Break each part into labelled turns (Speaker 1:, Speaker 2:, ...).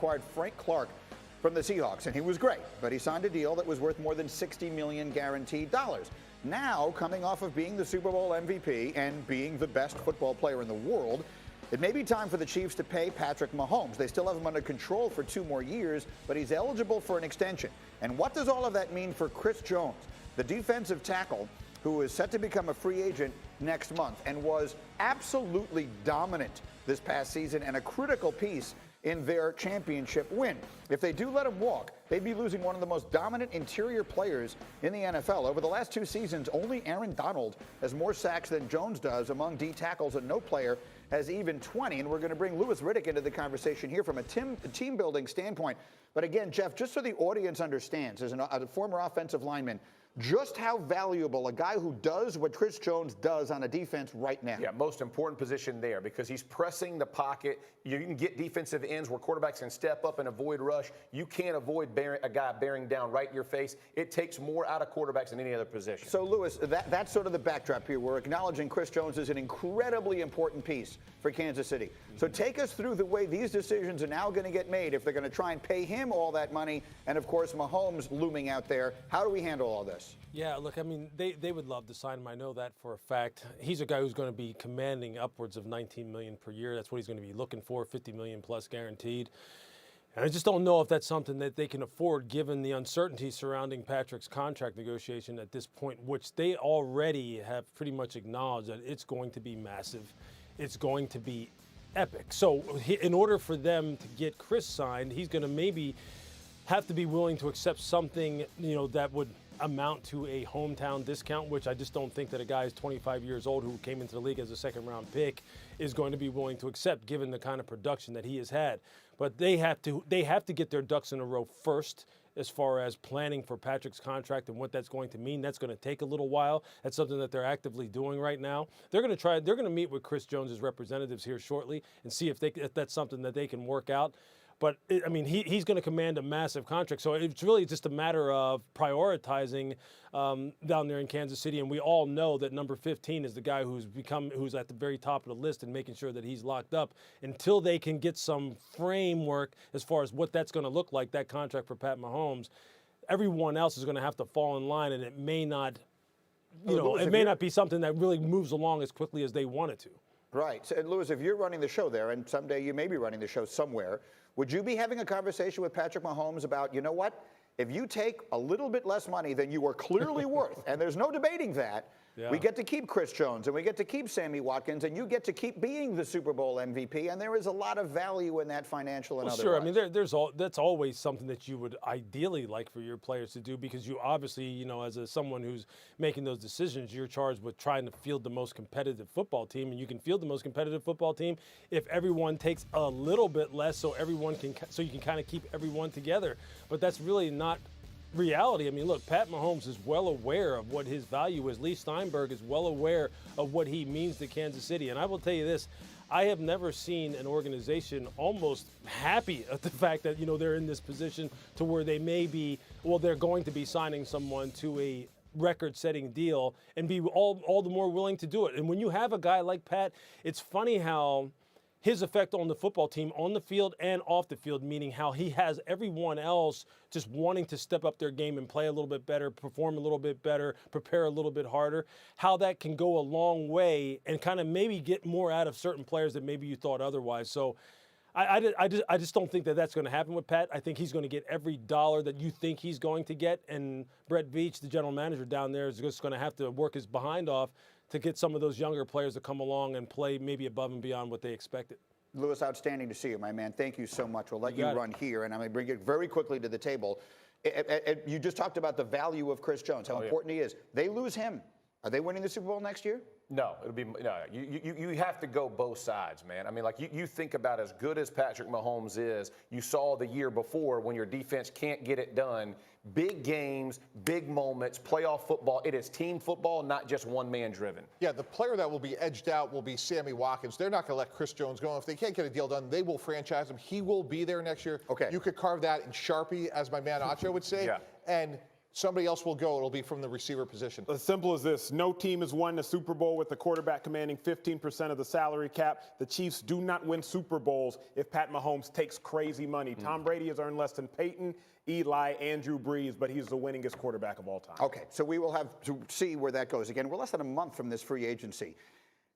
Speaker 1: acquired Frank Clark from the Seahawks, and he was great, but he signed a deal that was worth more than $60 million guaranteed dollars. Now, coming off of being the Super Bowl MVP and being the best football player in the world, it may be time for the Chiefs to pay Patrick Mahomes. They still have him under control for 2 more years, but he's eligible for an extension. And what does all of that mean for Chris Jones, the defensive tackle, who is set to become a free agent next month and was absolutely dominant this past season and a critical piece in their championship win? If they do let him walk, they'd be losing one of the most dominant interior players in the NFL. Over the last 2 seasons, only Aaron Donald has more sacks than Jones does among D tackles, and no player has even 20. And we're going to bring Louis Riddick into the conversation here from a team building standpoint. But again, Jeff, just so the audience understands, as a former offensive lineman, just how valuable a guy who does what Chris Jones does on a defense right now.
Speaker 2: Yeah, most important position there because he's pressing the pocket. You can get defensive ends where quarterbacks can step up and avoid rush. You can't avoid a guy bearing down right in your face. It takes more out of quarterbacks than any other position.
Speaker 1: So, Louis, that's sort of the backdrop here. We're acknowledging Chris Jones is an incredibly important piece for Kansas City. So take us through the way these decisions are now going to get made if they're going to try and pay him all that money, and, of course, Mahomes looming out there. How do we handle all this?
Speaker 3: Yeah, look, I mean, they would love to sign him. I know that for a fact. He's a guy who's going to be commanding upwards of $19 million per year. That's what he's going to be looking for, $50 million plus guaranteed. And I just don't know if that's something that they can afford given the uncertainty surrounding Patrick's contract negotiation at this point, which they already have pretty much acknowledged that it's going to be massive. It's going to be epic. So in order for them to get Chris signed, he's going to maybe have to be willing to accept something, that would amount to a hometown discount, which I just don't think that a guy who's 25 years old who came into the league as a second-round pick is going to be willing to accept, given the kind of production that he has had. But they have to get their ducks in a row first as far as planning for Patrick's contract and what that's going to mean. That's going to take a little while. That's something that they're actively doing right now. They're going to meet with Chris Jones's representatives here shortly and see if that's something that they can work out. But, he's going to command a massive contract. So it's really just a matter of prioritizing down there in Kansas City. And we all know that number 15 is the guy who's at the very top of the list and making sure that he's locked up until they can get some framework as far as what that's going to look like, that contract for Pat Mahomes. Everyone else is going to have to fall in line, and it may not, not be something that really moves along as quickly as they want it to.
Speaker 1: Right. So, Louis, if you're running the show there, and someday you may be running the show somewhere, would you be having a conversation with Patrick Mahomes about, you know what, if you take a little bit less money than you are clearly worth, and there's no debating that, we get to keep Chris Jones and we get to keep Sammy Watkins, and you get to keep being the Super Bowl MVP, and there is a lot of value in that financial and otherwise.
Speaker 3: Sure. I mean, that's always something that you would ideally like for your players to do, because you obviously, as someone who's making those decisions, you're charged with trying to field the most competitive football team, and you can field the most competitive football team if everyone takes a little bit less, so you can kind of keep everyone together. But that's really not reality. I mean, look, Pat Mahomes is well aware of what his value is. Lee Steinberg is well aware of what he means to Kansas City. And I will tell you this, I have never seen an organization almost happy at the fact that, they're in this position to where they're going to be signing someone to a record-setting deal and be all the more willing to do it. And when you have a guy like Pat, it's funny how his effect on the football team on the field and off the field, meaning how he has everyone else just wanting to step up their game and play a little bit better, perform a little bit better, prepare a little bit harder, how that can go a long way and kind of maybe get more out of certain players than maybe you thought otherwise. So I just don't think that that's going to happen with Pat. I think he's going to get every dollar that you think he's going to get, and Brett Veach, the general manager down there, is just going to have to work his behind off to get some of those younger players to come along and play maybe above and beyond what they expected.
Speaker 1: Louis, outstanding to see you, my man. Thank you so much. We'll let you run here, and I'm going to bring it very quickly to the table. You just talked about the value of Chris Jones, how important he is. They lose him. Are they winning the Super Bowl next year?
Speaker 2: No, it'll be no. You have to go both sides, man. I mean, like you think about as good as Patrick Mahomes is. You saw the year before when your defense can't get it done. Big games, big moments, playoff football. It is team football, not just one-man driven.
Speaker 4: Yeah, the player that will be edged out will be Sammy Watkins. They're not going to let Chris Jones go. If they can't get a deal done, they will franchise him. He will be there next year.
Speaker 1: Okay.
Speaker 4: You could carve that in Sharpie, as my man Acho would say.
Speaker 2: Yeah.
Speaker 4: And somebody else will go. It'll be from the receiver position.
Speaker 5: As simple as this. No team has won the Super Bowl with the quarterback commanding 15% of the salary cap. The Chiefs do not win Super Bowls if Pat Mahomes takes crazy money. Tom Brady has earned less than Peyton, Eli, and Drew Brees, but he's the winningest quarterback of all time.
Speaker 1: Okay, so we will have to see where that goes. Again, we're less than a month from this free agency.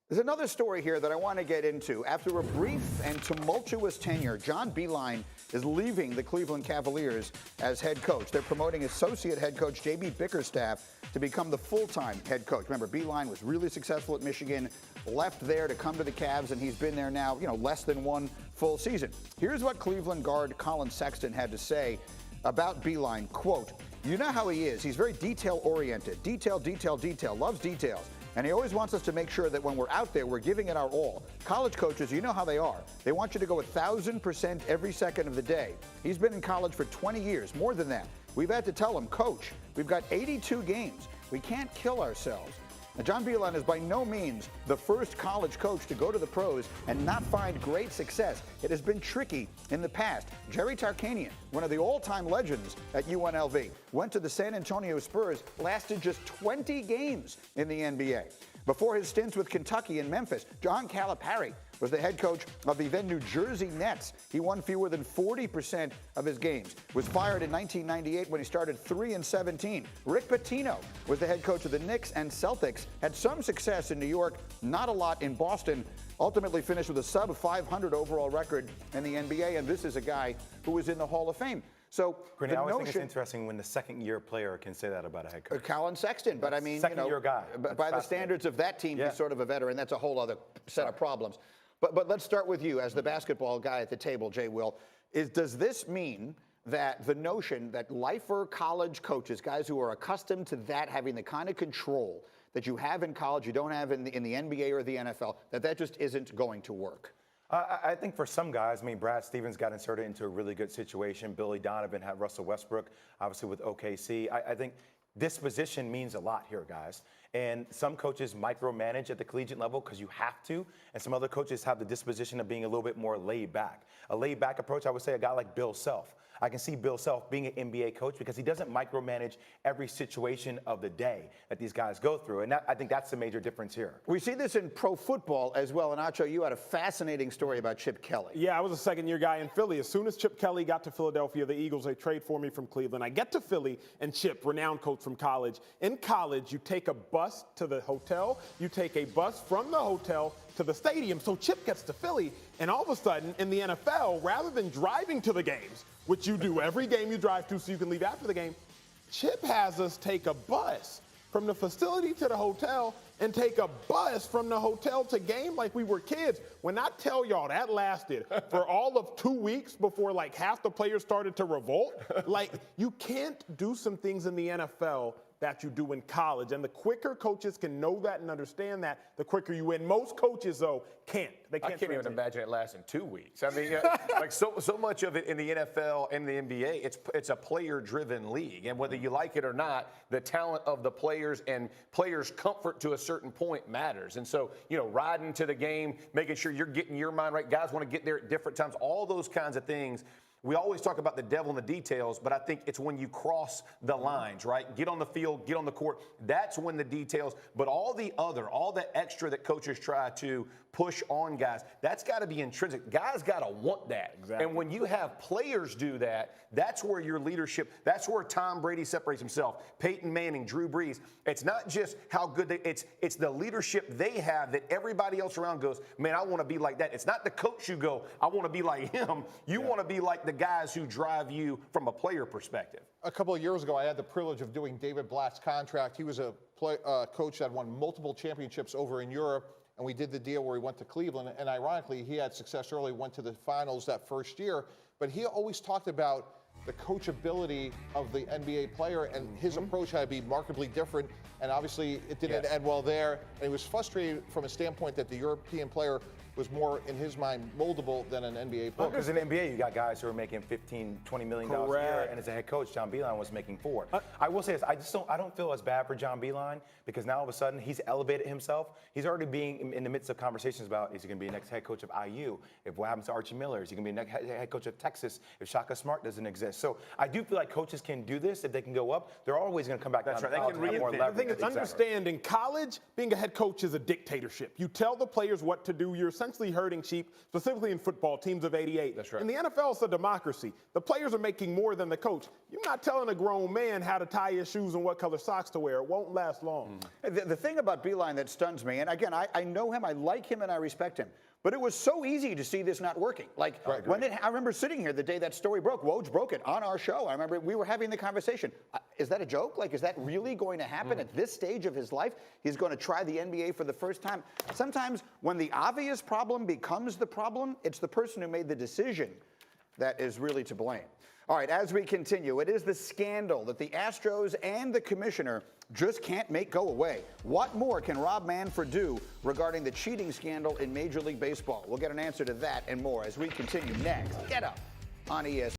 Speaker 1: There's another story here that I want to get into. After a brief and tumultuous tenure, John Beilein is leaving the Cleveland Cavaliers as head coach. They're promoting associate head coach J.B. Bickerstaff to become the full-time head coach. Remember, Beilein was really successful at Michigan, left there to come to the Cavs, and he's been there now, less than one full season. Here's what Cleveland guard Colin Sexton had to say about Beilein. Quote, "You know how he is. He's very detail-oriented. Detail, detail, detail. Loves details. And he always wants us to make sure that when we're out there, we're giving it our all. College coaches, you know how they are. They want you to go 1,000% every second of the day. He's been in college for 20 years, more than that. We've had to tell him, Coach, we've got 82 games. We can't kill ourselves." Now, John Beilein is by no means the first college coach to go to the pros and not find great success. It has been tricky in the past. Jerry Tarkanian, one of the all-time legends at UNLV, went to the San Antonio Spurs, lasted just 20 games in the NBA. Before his stints with Kentucky and Memphis, John Calipari was the head coach of the then New Jersey Nets. He won fewer than 40% of his games. Was fired in 1998 when he started 3-17. Rick Pitino was the head coach of the Knicks and Celtics. Had some success in New York, not a lot in Boston. Ultimately finished with a sub-500 overall record in the NBA. And this is a guy who was in the Hall of Fame. So
Speaker 6: Greeny, I always think it's interesting when the second-year player can say that about a head coach.
Speaker 1: Colin Sexton, but I mean,
Speaker 6: second-year guy.
Speaker 1: By the standards of that team, he's sort of a veteran. That's a whole other set of problems. But let's start with you as the basketball guy at the table, Jay Will. Does this mean that the notion that lifer college coaches, guys who are accustomed to that, having the kind of control that you have in college, you don't have in the NBA or the NFL, that just isn't going to work?
Speaker 6: I think for some guys, Brad Stevens got inserted into a really good situation. Billy Donovan had Russell Westbrook, obviously with OKC. I think disposition means a lot here, guys. And some coaches micromanage at the collegiate level because you have to. And some other coaches have the disposition of being a little bit more laid back. A laid back approach, I would say a guy like Bill Self. I can see Bill Self being an NBA coach because he doesn't micromanage every situation of the day that these guys go through. And I think that's the major difference here.
Speaker 1: We see this in pro football as well. And Acho, you had a fascinating story about Chip Kelly.
Speaker 5: Yeah, I was a second-year guy in Philly. As soon as Chip Kelly got to Philadelphia, the Eagles, they trade for me from Cleveland. I get to Philly, and Chip, renowned coach from college. In college, you take a bus to the hotel. You take a bus from the hotel to the stadium. So Chip gets to Philly, and all of a sudden, in the NFL, rather than driving to the games, which you do every game you drive to so you can leave after the game, Chip has us take a bus from the facility to the hotel and take a bus from the hotel to game like we were kids. When I tell y'all that lasted for all of 2 weeks before like half the players started to revolt, like you can't do some things in the NFL that you do in college. And the quicker coaches can know that and understand that, the quicker you win. Most coaches, though, can't. They can't.
Speaker 2: I can't even imagine it lasting 2 weeks. I mean, like so much of it in the NFL and the NBA, it's a player-driven league. And whether you like it or not, the talent of the players and players' comfort to a certain point matters. And so, riding to the game, making sure you're getting your mind right. Guys want to get there at different times. All those kinds of things. We always talk about the devil in the details, but I think it's when you cross the lines, right? Get on the field, get on the court. That's when the details, but all the extra that coaches try to push on guys, that's got to be intrinsic. Guys got to want that.
Speaker 5: Exactly.
Speaker 2: And when you have players do that, that's where your leadership, that's where Tom Brady separates himself. Peyton Manning, Drew Brees. It's not just how good it's the leadership they have that everybody else around goes, man, I want to be like that. It's not the coach you go, I want to be like him. You want to be like the guys who drive you from a player perspective.
Speaker 4: A couple of years ago, I had the privilege of doing David Blatt's contract. He was a coach that won multiple championships over in Europe, and we did the deal where he went to Cleveland. And ironically, he had success early, went to the finals that first year. But he always talked about the coachability of the NBA player, and his approach had to be markedly different. And obviously, it didn't end well there. And he was frustrated from a standpoint that the European player was more, in his mind, moldable than an NBA player.
Speaker 6: Because in the NBA, you got guys who are making $15, $20 million a year,
Speaker 5: Correct.
Speaker 6: and as a head coach, John Beilein was making $4. I will say this: I don't feel as bad for John Beilein because now all of a sudden he's elevated himself. He's already being in the midst of conversations about is he going to be the next head coach of IU? If what happens to Archie Miller? Is he going to be the next head coach of Texas if Shaka Smart doesn't exist? So I do feel like coaches can do this if they can go up. They're always going to come back down.
Speaker 7: That's right.
Speaker 6: to
Speaker 7: They
Speaker 6: college
Speaker 7: can
Speaker 6: and have more
Speaker 7: reinvent.
Speaker 6: leverage.
Speaker 5: The thing is, understand in college, being a head coach is a dictatorship. You tell the players what to do. You're essentially herding sheep, specifically in football, teams of 88.
Speaker 2: That's right.
Speaker 5: In the NFL, it's a democracy. The players are making more than the coach. You're not telling a grown man how to tie his shoes and what color socks to wear. It won't last long.
Speaker 1: The thing about Beilein that stuns me, and again, I know him, I like him, and I respect him. But it was so easy to see this not working. Like, I remember sitting here the day that story broke. Woj broke it on our show. I remember we were having the conversation. Is that a joke? Like, is that really going to happen at this stage of his life? He's going to try the NBA for the first time. Sometimes when the obvious problem becomes the problem, it's the person who made the decision that is really to blame. All right, as we continue, it is the scandal that the Astros and the commissioner just can't make go away. What more can Rob Manfred do regarding the cheating scandal in Major League Baseball? We'll get an answer to that and more as we continue next. Get up on ESPN.